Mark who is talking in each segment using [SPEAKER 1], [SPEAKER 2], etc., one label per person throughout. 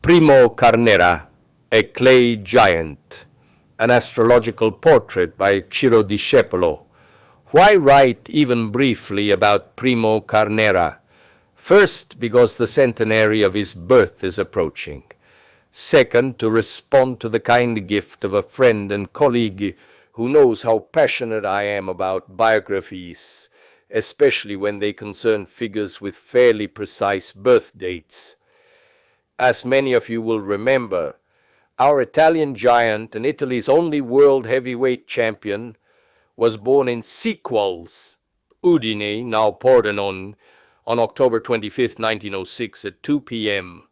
[SPEAKER 1] Primo Carnera, a clay giant, an astrological portrait by Ciro Discepolo. Why write even briefly about Primo Carnera? First, because the centenary of his birth is approaching. Second, to respond to the kind gift of a friend and colleague who knows how passionate I am about biographies, especially when they concern figures with fairly precise birth dates. As many of you will remember, our Italian giant and Italy's only world heavyweight champion was born in Sequols, Udine, now Pordenone, on October 25, 1906 at 2 p.m.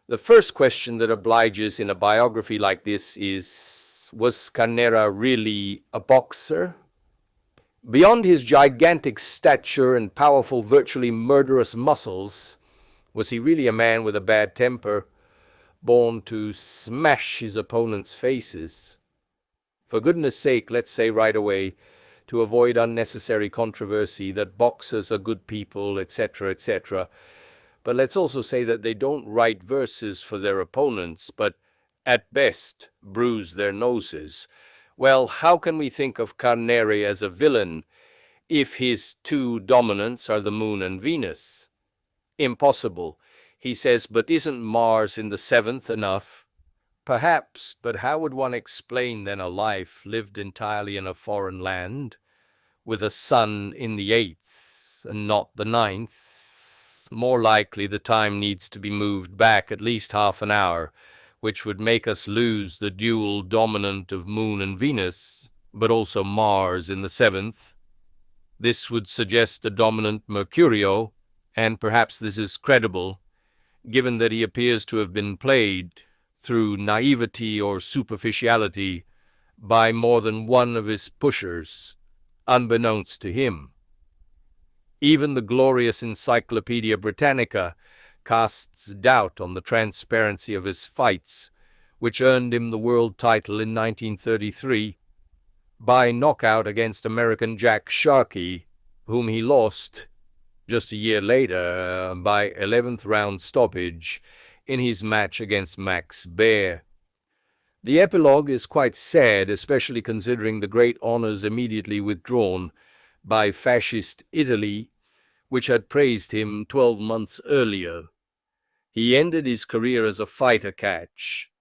[SPEAKER 1] The first question that obliges in a biography like this is, was Carnera really a boxer? Beyond his gigantic stature and powerful, virtually murderous muscles, was he really a man with a bad temper, born to smash his opponents' faces? For goodness sake, let's say right away, to avoid unnecessary controversy, that boxers are good people, etc., etc. But let's also say that they don't write verses for their opponents, but at best bruise their noses. Well, how can we think of Carnera as a villain if his two dominants are the Moon and Venus? Impossible. He says, but isn't Mars in the seventh enough? Perhaps, but how would one explain then a life lived entirely in a foreign land, with a sun in the eighth and not the ninth? More likely the time needs to be moved back at least half an hour, which would make us lose the dual dominant of Moon and Venus, but also Mars in the seventh. This would suggest a dominant Mercurio, and perhaps this is credible, given that he appears to have been played, through naivety or superficiality, by more than one of his pushers, unbeknownst to him. Even the glorious Encyclopedia Britannica casts doubt on the transparency of his fights, which earned him the world title in 1933, by knockout against American Jack Sharkey, whom he lost just a year later by 11th round stoppage in his match against Max Baer. The epilogue is quite sad, especially considering the great honors immediately withdrawn by fascist Italy, which had praised him 12 months earlier. He ended his career as a fighter catch,